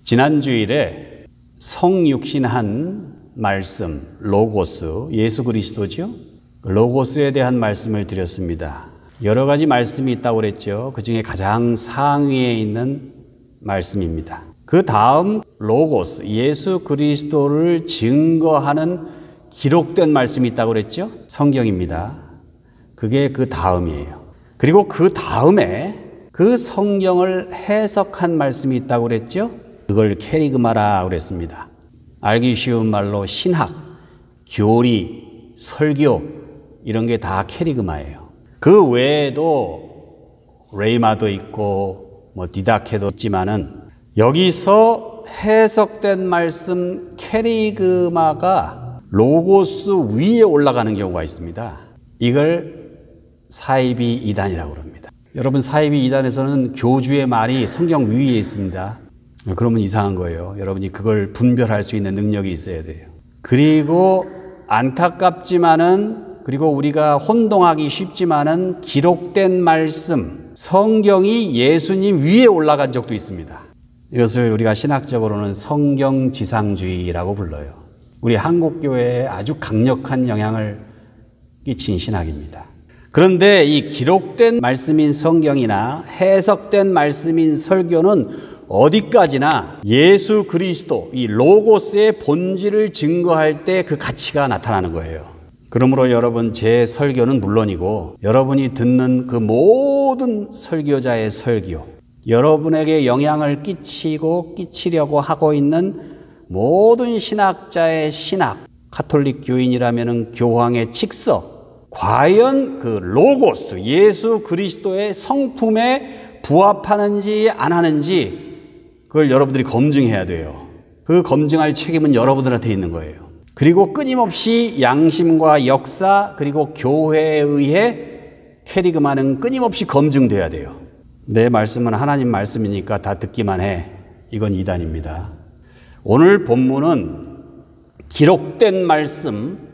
지난 주일에 성육신한 말씀, 로고스, 예수 그리스도죠. 로고스에 대한 말씀을 드렸습니다. 여러 가지 말씀이 있다고 그랬죠. 그 중에 가장 상위에 있는 말씀입니다. 그 다음 로고스, 예수 그리스도를 증거하는 기록된 말씀이 있다고 그랬죠. 성경입니다. 그게 그 다음이에요. 그리고 그 다음에 그 성경을 해석한 말씀이 있다고 그랬죠. 그걸 캐리그마라고 그랬습니다. 알기 쉬운 말로 신학, 교리, 설교 이런 게 다 캐리그마예요. 그 외에도 레이마도 있고 디다케도 있지만은 여기서 해석된 말씀 캐리그마가 로고스 위에 올라가는 경우가 있습니다. 이걸 사이비 이단이라고 합니다. 여러분, 사이비 이단에서는 교주의 말이 성경 위에 있습니다. 그러면 이상한 거예요. 여러분이 그걸 분별할 수 있는 능력이 있어야 돼요. 그리고 안타깝지만은, 그리고 우리가 혼동하기 쉽지만은 기록된 말씀, 성경이 예수님 위에 올라간 적도 있습니다. 이것을 우리가 신학적으로는 성경지상주의라고 불러요. 우리 한국교회에 아주 강력한 영향을 끼친 신학입니다. 그런데 이 기록된 말씀인 성경이나 해석된 말씀인 설교는 어디까지나 예수 그리스도, 이 로고스의 본질을 증거할 때 그 가치가 나타나는 거예요. 그러므로 여러분, 제 설교는 물론이고 여러분이 듣는 그 모든 설교자의 설교, 여러분에게 영향을 끼치고 끼치려고 하고 있는 모든 신학자의 신학, 가톨릭 교인이라면 교황의 칙서, 과연 그 로고스, 예수 그리스도의 성품에 부합하는지 안 하는지 그걸 여러분들이 검증해야 돼요. 그 검증할 책임은 여러분들한테 있는 거예요. 그리고 끊임없이 양심과 역사 그리고 교회에 의해 캐리그마는 끊임없이 검증돼야 돼요. 내 말씀은 하나님 말씀이니까 다 듣기만 해. 이건 이단입니다. 오늘 본문은 기록된 말씀,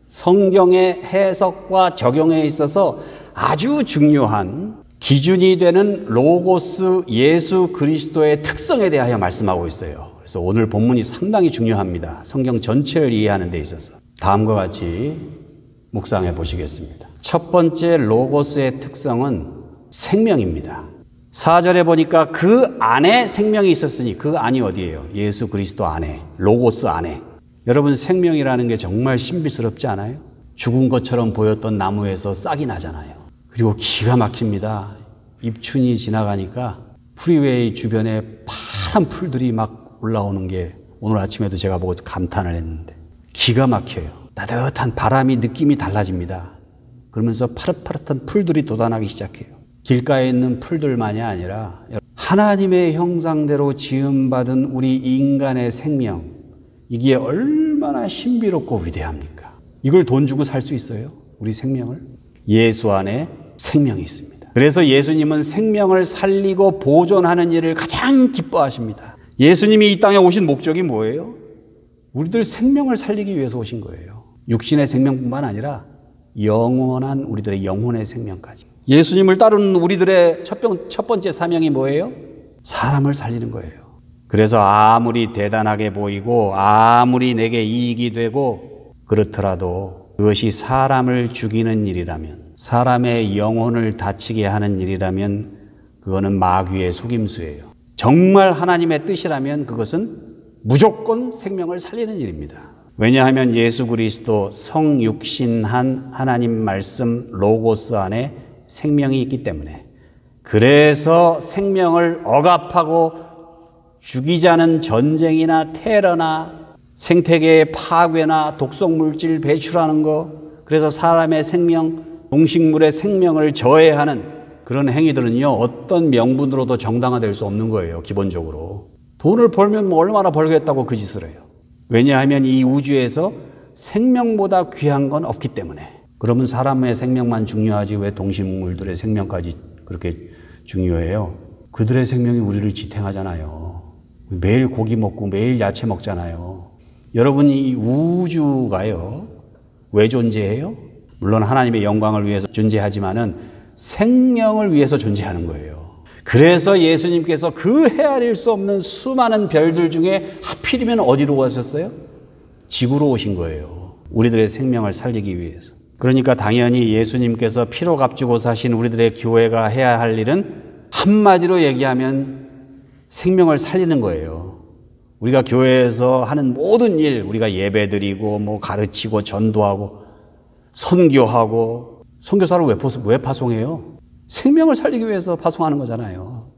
성경의 해석과 적용에 있어서 아주 중요한 기준이 되는 로고스 예수 그리스도의 특성에 대하여 말씀하고 있어요. 그래서 오늘 본문이 상당히 중요합니다. 성경 전체를 이해하는 데 있어서. 다음과 같이 묵상해 보시겠습니다. 첫 번째 로고스의 특성은 생명입니다. 4절에 보니까 그 안에 생명이 있었으니, 그 안이 어디예요? 예수 그리스도 안에, 로고스 안에. 여러분, 생명이라는 게 정말 신비스럽지 않아요? 죽은 것처럼 보였던 나무에서 싹이 나잖아요. 그리고 기가 막힙니다. 입춘이 지나가니까 프리웨이 주변에 파란 풀들이 막 올라오는 게 오늘 아침에도 제가 보고 감탄을 했는데 기가 막혀요. 따뜻한 바람이 느낌이 달라집니다. 그러면서 파릇파릇한 풀들이 돋아나기 시작해요. 길가에 있는 풀들만이 아니라 하나님의 형상대로 지음받은 우리 인간의 생명, 이게 얼마나 신비롭고 위대합니까? 이걸 돈 주고 살 수 있어요? 우리 생명을? 예수 안에 생명이 있습니다. 그래서 예수님은 생명을 살리고 보존하는 일을 가장 기뻐하십니다. 예수님이 이 땅에 오신 목적이 뭐예요? 우리들 생명을 살리기 위해서 오신 거예요. 육신의 생명뿐만 아니라 영원한 우리들의 영혼의 생명까지. 예수님을 따르는 우리들의 첫 번째 사명이 뭐예요? 사람을 살리는 거예요. 그래서 아무리 대단하게 보이고 아무리 내게 이익이 되고 그렇더라도 그것이 사람을 죽이는 일이라면, 사람의 영혼을 다치게 하는 일이라면 그거는 마귀의 속임수예요. 정말 하나님의 뜻이라면 그것은 무조건 생명을 살리는 일입니다. 왜냐하면 예수 그리스도 성육신한 하나님 말씀 로고스 안에 생명이 있기 때문에. 그래서 생명을 억압하고 죽이자는 전쟁이나 테러나 생태계의 파괴나 독성물질 배출하는 거, 그래서 사람의 생명, 동식물의 생명을 저해하는 그런 행위들은요, 어떤 명분으로도 정당화될 수 없는 거예요. 기본적으로 돈을 벌면 얼마나 벌겠다고 그 짓을 해요. 왜냐하면 이 우주에서 생명보다 귀한 건 없기 때문에. 그러면 사람의 생명만 중요하지 왜 동식물들의 생명까지 그렇게 중요해요? 그들의 생명이 우리를 지탱하잖아요. 매일 고기 먹고 매일 야채 먹잖아요. 여러분, 이 우주가요, 왜 존재해요? 물론 하나님의 영광을 위해서 존재하지만은 생명을 위해서 존재하는 거예요. 그래서 예수님께서 그 헤아릴 수 없는 수많은 별들 중에 하필이면 어디로 가셨어요? 지구로 오신 거예요. 우리들의 생명을 살리기 위해서. 그러니까 당연히 예수님께서 피로 값주고 사신 우리들의 교회가 해야 할 일은 한마디로 얘기하면 생명을 살리는 거예요. 우리가 교회에서 하는 모든 일, 우리가 예배드리고 뭐 가르치고 전도하고 선교하고, 선교사를 왜 파송해요? 생명을 살리기 위해서 파송하는 거잖아요.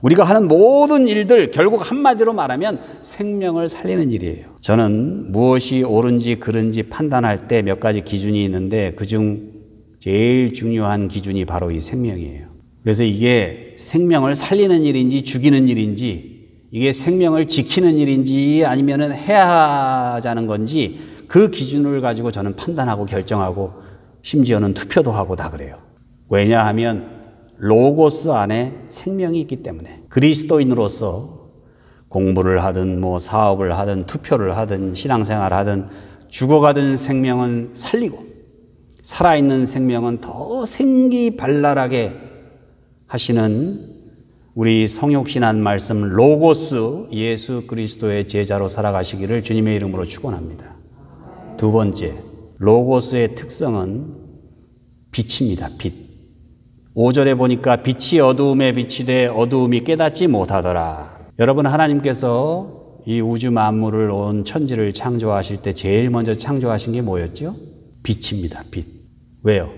우리가 하는 모든 일들 결국 한마디로 말하면 생명을 살리는 일이에요. 저는 무엇이 옳은지 그른지 판단할 때 몇 가지 기준이 있는데 그중 제일 중요한 기준이 바로 이 생명이에요. 그래서 이게 생명을 살리는 일인지 죽이는 일인지, 이게 생명을 지키는 일인지 아니면 해야 하자는 건지, 그 기준을 가지고 저는 판단하고 결정하고 심지어는 투표도 하고 다 그래요. 왜냐하면 로고스 안에 생명이 있기 때문에. 그리스도인으로서 공부를 하든 뭐 사업을 하든 투표를 하든 신앙생활을 하든 죽어가던 생명은 살리고 살아있는 생명은 더 생기발랄하게 하시는 우리 성육신한 말씀 로고스 예수 그리스도의 제자로 살아가시기를 주님의 이름으로 축원합니다. 두 번째, 로고스의 특성은 빛입니다. 빛. 5절에 보니까 빛이 어두움에 비치되 어두움이 깨닫지 못하더라. 여러분, 하나님께서 이 우주 만물을 온 천지를 창조하실 때 제일 먼저 창조하신 게 뭐였죠? 빛입니다. 빛. 왜요?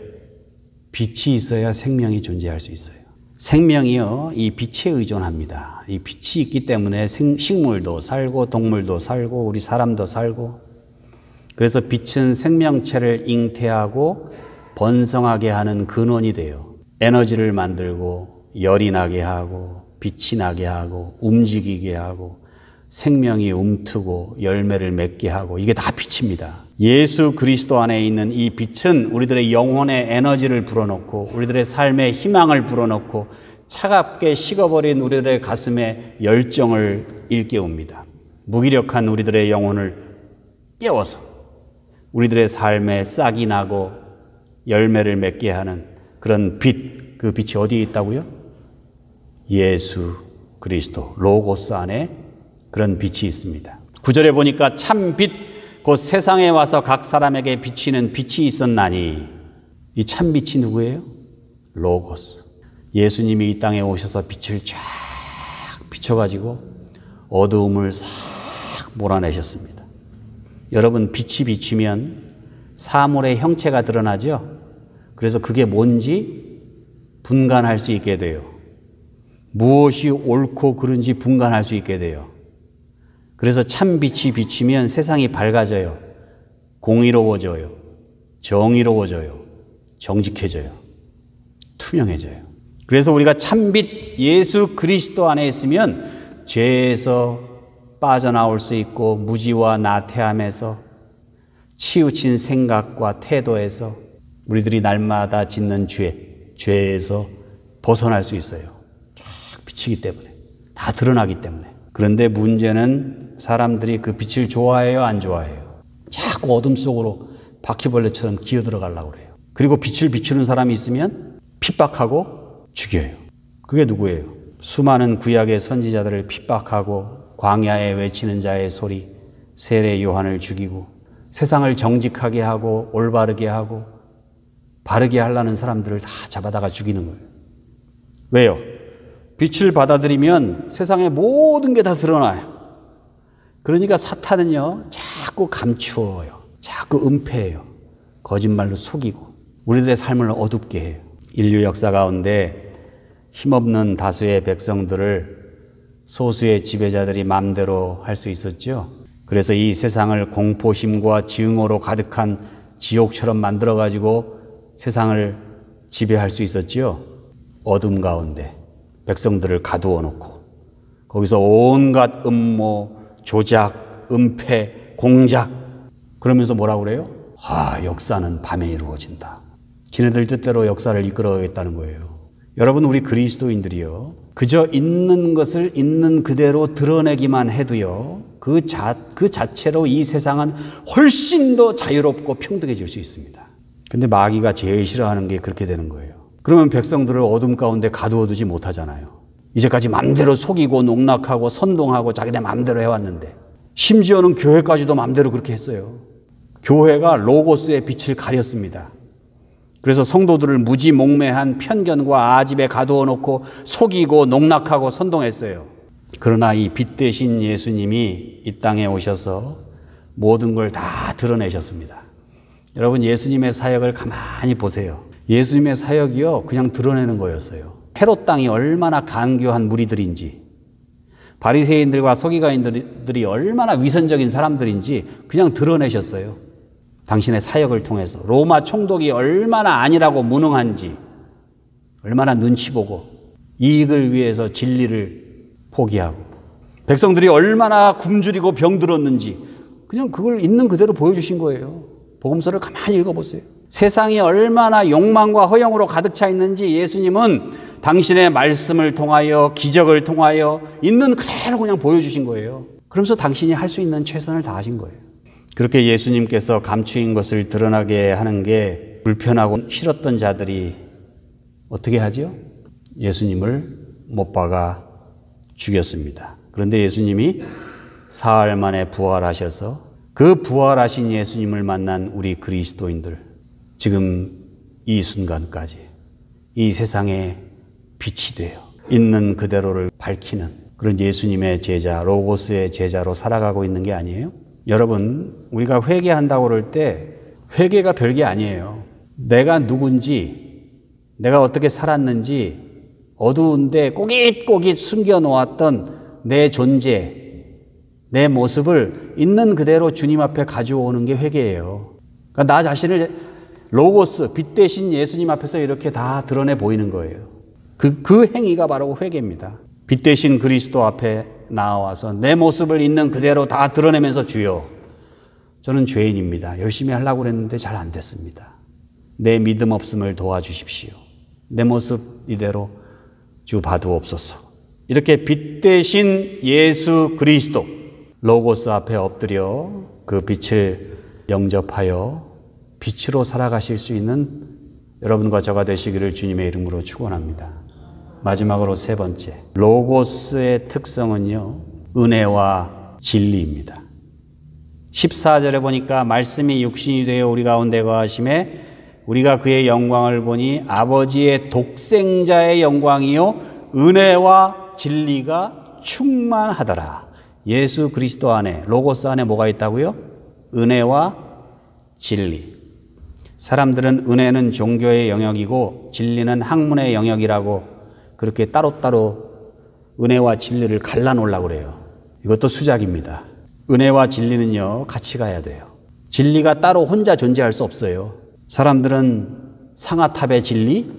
빛이 있어야 생명이 존재할 수 있어요. 생명이요, 이 빛에 의존합니다. 이 빛이 있기 때문에 식물도 살고 동물도 살고 우리 사람도 살고. 그래서 빛은 생명체를 잉태하고 번성하게 하는 근원이 돼요. 에너지를 만들고 열이 나게 하고 빛이 나게 하고 움직이게 하고 생명이 움트고 열매를 맺게 하고, 이게 다 빛입니다. 예수 그리스도 안에 있는 이 빛은 우리들의 영혼의 에너지를 불어넣고 우리들의 삶의 희망을 불어넣고 차갑게 식어버린 우리들의 가슴에 열정을 일깨웁니다. 무기력한 우리들의 영혼을 깨워서 우리들의 삶에 싹이 나고 열매를 맺게 하는 그런 빛, 그 빛이 어디에 있다고요? 예수 그리스도 로고스 안에 그런 빛이 있습니다. 9절에 보니까 참 빛, 곧 세상에 와서 각 사람에게 비치는 빛이 있었나니. 이 참 빛이 누구예요? 로고스. 예수님이 이 땅에 오셔서 빛을 쫙 비춰가지고 어두움을 싹 몰아내셨습니다. 여러분, 빛이 비치면 사물의 형체가 드러나죠? 그래서 그게 뭔지 분간할 수 있게 돼요. 무엇이 옳고 그른지 분간할 수 있게 돼요. 그래서 참 빛이 비치면 세상이 밝아져요. 공의로워져요. 정의로워져요. 정직해져요. 투명해져요. 그래서 우리가 참빛 예수 그리스도 안에 있으면 죄에서 빠져나올 수 있고 무지와 나태함에서 치우친 생각과 태도에서 우리들이 날마다 짓는 죄에서 벗어날 수 있어요. 쫙 비치기 때문에. 다 드러나기 때문에. 그런데 문제는 사람들이 그 빛을 좋아해요, 안 좋아해요? 자꾸 어둠 속으로 바퀴벌레처럼 기어들어가려고 그래요. 그리고 빛을 비추는 사람이 있으면 핍박하고 죽여요. 그게 누구예요? 수많은 구약의 선지자들을 핍박하고 광야에 외치는 자의 소리, 세례 요한을 죽이고 세상을 정직하게 하고 올바르게 하고 바르게 하려는 사람들을 다 잡아다가 죽이는 거예요. 왜요? 빛을 받아들이면 세상의 모든 게 다 드러나요. 그러니까 사탄은요, 자꾸 감추어요. 자꾸 은폐해요. 거짓말로 속이고 우리들의 삶을 어둡게 해요. 인류 역사 가운데 힘없는 다수의 백성들을 소수의 지배자들이 마음대로 할 수 있었죠. 그래서 이 세상을 공포심과 증오로 가득한 지옥처럼 만들어가지고 세상을 지배할 수 있었죠. 어둠 가운데 백성들을 가두어 놓고 거기서 온갖 음모, 조작, 은폐, 공작, 그러면서 뭐라고 그래요? 역사는 밤에 이루어진다. 지네들 뜻대로 역사를 이끌어가겠다는 거예요. 여러분, 우리 그리스도인들이요, 그저 있는 것을 있는 그대로 드러내기만 해도요, 그 자체로 이 세상은 훨씬 더 자유롭고 평등해질 수 있습니다. 근데 마귀가 제일 싫어하는 게 그렇게 되는 거예요. 그러면 백성들을 어둠 가운데 가두어두지 못하잖아요. 이제까지 마음대로 속이고 농락하고 선동하고 자기네 마음대로 해왔는데, 심지어는 교회까지도 마음대로 그렇게 했어요. 교회가 로고스의 빛을 가렸습니다. 그래서 성도들을 무지몽매한 편견과 아집에 가두어 놓고 속이고 농락하고 선동했어요. 그러나 이 빛 대신 예수님이 이 땅에 오셔서 모든 걸 다 드러내셨습니다. 여러분, 예수님의 사역을 가만히 보세요. 예수님의 사역이요, 그냥 드러내는 거였어요. 헤롯 땅이 얼마나 간교한 무리들인지, 바리새인들과 서기관들이 얼마나 위선적인 사람들인지 그냥 드러내셨어요. 당신의 사역을 통해서. 로마 총독이 얼마나 아니라고 무능한지, 얼마나 눈치 보고 이익을 위해서 진리를 포기하고, 백성들이 얼마나 굶주리고 병들었는지 그냥 그걸 있는 그대로 보여주신 거예요. 복음서를 가만히 읽어보세요. 세상이 얼마나 욕망과 허영으로 가득 차 있는지 예수님은 당신의 말씀을 통하여, 기적을 통하여 있는 그대로 그냥 보여주신 거예요. 그러면서 당신이 할 수 있는 최선을 다하신 거예요. 그렇게 예수님께서 감추인 것을 드러나게 하는 게 불편하고 싫었던 자들이 어떻게 하죠? 예수님을 못 박아 죽였습니다. 그런데 예수님이 사흘 만에 부활하셔서 그 부활하신 예수님을 만난 우리 그리스도인들, 지금 이 순간까지 이 세상에 빛이 돼요. 있는 그대로를 밝히는 그런 예수님의 제자, 로고스의 제자로 살아가고 있는 게 아니에요? 여러분, 우리가 회개한다고 그럴 때 회개가 별게 아니에요. 내가 누군지, 내가 어떻게 살았는지 어두운데 꼬깃꼬깃 숨겨놓았던 내 존재, 내 모습을 있는 그대로 주님 앞에 가져오는 게 회개예요. 그러니까 나 자신을 로고스, 빛 대신 예수님 앞에서 이렇게 다 드러내 보이는 거예요. 그 행위가 바로 회개입니다. 빛 대신 그리스도 앞에 나와서 내 모습을 있는 그대로 다 드러내면서, 주여, 저는 죄인입니다. 열심히 하려고 그랬는데 잘 안 됐습니다. 내 믿음 없음을 도와주십시오. 내 모습 이대로 주 봐두옵소서. 이렇게 빛 대신 예수 그리스도, 로고스 앞에 엎드려 그 빛을 영접하여 빛으로 살아가실 수 있는 여러분과 저가 되시기를 주님의 이름으로 축원합니다. 마지막으로 세 번째, 로고스의 특성은요, 은혜와 진리입니다. 14절에 보니까 말씀이 육신이 되어 우리 가운데 거하심에 우리가 그의 영광을 보니 아버지의 독생자의 영광이요 은혜와 진리가 충만하더라. 예수 그리스도 안에, 로고스 안에 뭐가 있다고요? 은혜와 진리. 사람들은 은혜는 종교의 영역이고 진리는 학문의 영역이라고 그렇게 따로따로 은혜와 진리를 갈라놓으려고 그래요. 이것도 수작입니다. 은혜와 진리는요, 같이 가야 돼요. 진리가 따로 혼자 존재할 수 없어요. 사람들은 상아탑의 진리,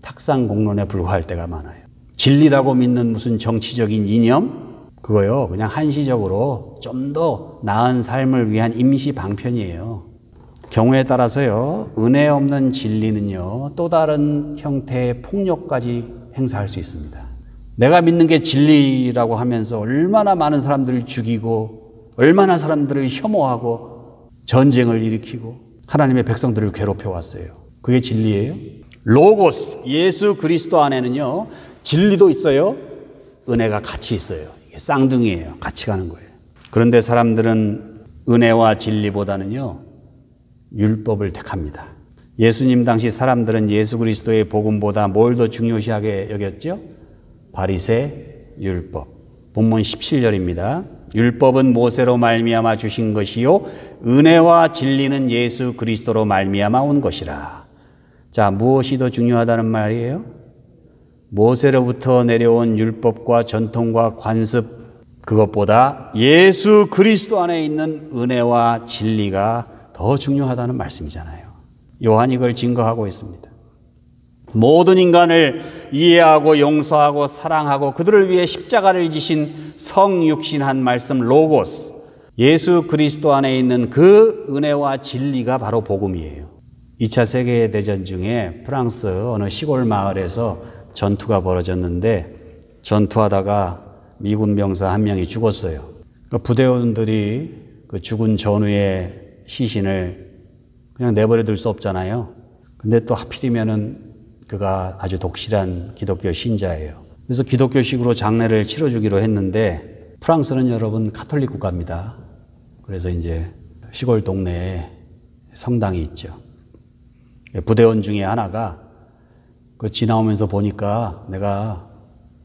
탁상공론에 불과할 때가 많아요. 진리라고 믿는 무슨 정치적인 이념, 그거요, 그냥 한시적으로 좀 더 나은 삶을 위한 임시 방편이에요. 경우에 따라서요, 은혜 없는 진리는요, 또 다른 형태의 폭력까지 행사할 수 있습니다. 내가 믿는 게 진리라고 하면서 얼마나 많은 사람들을 죽이고, 얼마나 사람들을 혐오하고, 전쟁을 일으키고, 하나님의 백성들을 괴롭혀 왔어요. 그게 진리예요? 로고스, 예수 그리스도 안에는요, 진리도 있어요, 은혜가 같이 있어요. 이게 쌍둥이에요. 같이 가는 거예요. 그런데 사람들은 은혜와 진리보다는요, 율법을 택합니다. 예수님 당시 사람들은 예수 그리스도의 복음보다 뭘 더 중요시하게 여겼죠? 바리새 율법. 본문 17절입니다. 율법은 모세로 말미암아 주신 것이요 은혜와 진리는 예수 그리스도로 말미암아 온 것이라. 자, 무엇이 더 중요하다는 말이에요? 모세로부터 내려온 율법과 전통과 관습, 그것보다 예수 그리스도 안에 있는 은혜와 진리가 더 중요하다는 말씀이잖아요. 요한이 이걸 증거하고 있습니다. 모든 인간을 이해하고 용서하고 사랑하고 그들을 위해 십자가를 지신 성육신한 말씀 로고스, 예수 그리스도 안에 있는 그 은혜와 진리가 바로 복음이에요. 2차 세계대전 중에 프랑스 어느 시골 마을에서 전투가 벌어졌는데 전투하다가 미군 병사 한 명이 죽었어요. 그 부대원들이 그 죽은 전우의 시신을 그냥 내버려 둘 수 없잖아요. 근데 또 하필이면은 그가 아주 독실한 기독교 신자예요. 그래서 기독교식으로 장례를 치러주기로 했는데 프랑스는 여러분 가톨릭 국가입니다. 그래서 이제 시골 동네에 성당이 있죠. 부대원 중에 하나가 그 지나오면서 보니까 내가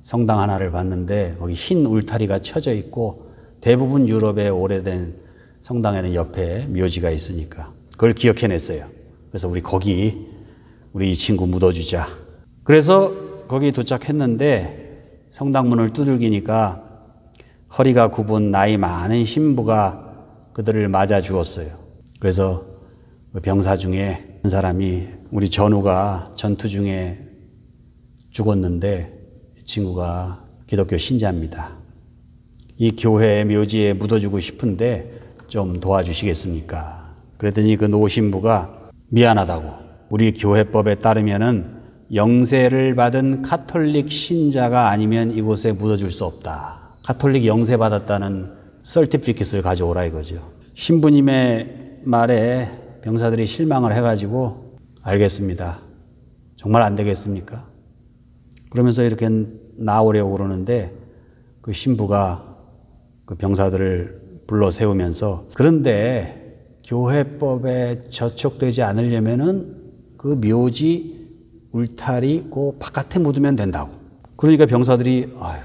성당 하나를 봤는데 거기 흰 울타리가 쳐져 있고 대부분 유럽의 오래된 성당에는 옆에 묘지가 있으니까 그걸 기억해냈어요. 그래서 우리 거기 우리 이 친구 묻어주자. 그래서 거기 도착했는데 성당 문을 두들기니까 허리가 굽은 나이 많은 신부가 그들을 맞아 주었어요. 그래서 그 병사 중에 한 사람이 우리 전우가 전투 중에 죽었는데 이 친구가 기독교 신자입니다. 이 교회 묘지에 묻어주고 싶은데 좀 도와주시겠습니까? 그랬더니 그 노신부가 미안하다고 우리 교회법에 따르면은 영세를 받은 가톨릭 신자가 아니면 이곳에 묻어줄 수 없다. 가톨릭 영세 받았다는 서티피킷을 가져오라 이거죠. 신부님의 말에 병사들이 실망을 해가지고 알겠습니다. 정말 안 되겠습니까? 그러면서 이렇게 나오려고 그러는데 그 신부가 그 병사들을 불러 세우면서 그런데 교회법에 저촉되지 않으려면은 그 묘지 울타리 그 바깥에 묻으면 된다고. 그러니까 병사들이 아유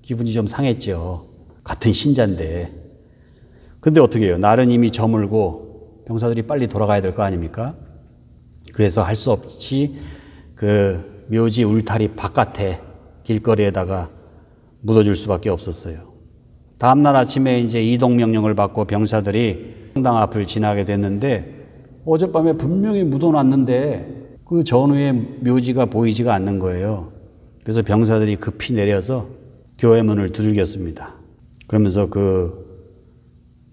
기분이 좀 상했죠. 같은 신자인데. 근데 어떻게 해요? 날은 이미 저물고 병사들이 빨리 돌아가야 될 거 아닙니까? 그래서 할 수 없이 그 묘지 울타리 바깥에 길거리에다가 묻어줄 수밖에 없었어요. 다음날 아침에 이제 이동 명령을 받고 병사들이 성당 앞을 지나게 됐는데 어젯밤에 분명히 묻어놨는데 그 전후의 묘지가 보이지가 않는 거예요. 그래서 병사들이 급히 내려서 교회 문을 두들겼습니다. 그러면서 그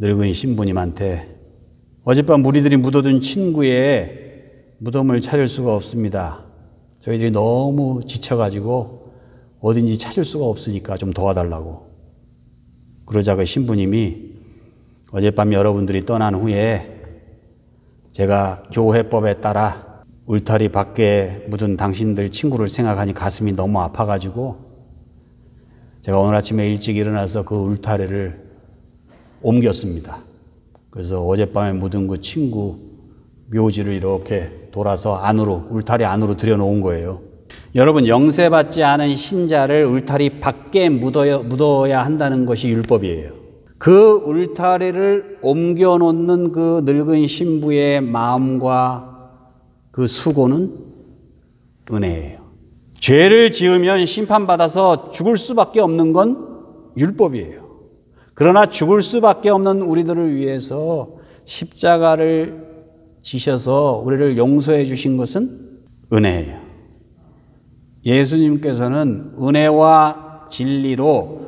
늙은 신부님한테 어젯밤 무리들이 묻어둔 친구의 무덤을 찾을 수가 없습니다. 저희들이 너무 지쳐가지고 어딘지 찾을 수가 없으니까 좀 도와달라고. 그러자 그 신부님이 어젯밤 여러분들이 떠난 후에 제가 교회법에 따라 울타리 밖에 묻은 당신들 친구를 생각하니 가슴이 너무 아파가지고 제가 오늘 아침에 일찍 일어나서 그 울타리를 옮겼습니다. 그래서 어젯밤에 묻은 그 친구 묘지를 이렇게 돌아서 안으로, 울타리 안으로 들여놓은 거예요. 여러분, 영세받지 않은 신자를 울타리 밖에 묻어야 한다는 것이 율법이에요. 그 울타리를 옮겨놓는 그 늙은 신부의 마음과 그 수고는 은혜예요. 죄를 지으면 심판받아서 죽을 수밖에 없는 건 율법이에요. 그러나 죽을 수밖에 없는 우리들을 위해서 십자가를 지셔서 우리를 용서해 주신 것은 은혜예요. 예수님께서는 은혜와 진리로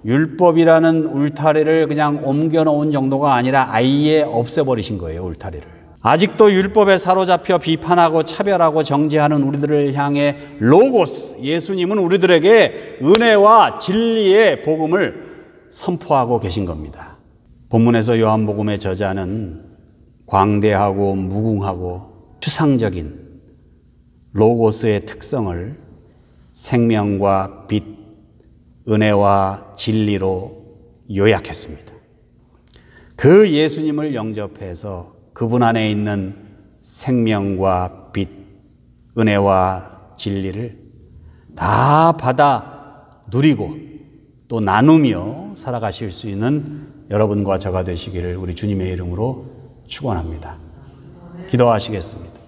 율법이라는 울타리를 그냥 옮겨놓은 정도가 아니라 아예 없애버리신 거예요, 울타리를. 아직도 율법에 사로잡혀 비판하고 차별하고 정죄하는 우리들을 향해 로고스, 예수님은 우리들에게 은혜와 진리의 복음을 선포하고 계신 겁니다. 본문에서 요한복음의 저자는 광대하고 무궁하고 추상적인 로고스의 특성을 생명과 빛, 은혜와 진리로 요약했습니다. 그 예수님을 영접해서 그분 안에 있는 생명과 빛, 은혜와 진리를 다 받아 누리고 또 나누며 살아가실 수 있는 여러분과 저가 되시기를 우리 주님의 이름으로 축원합니다. 기도하시겠습니다.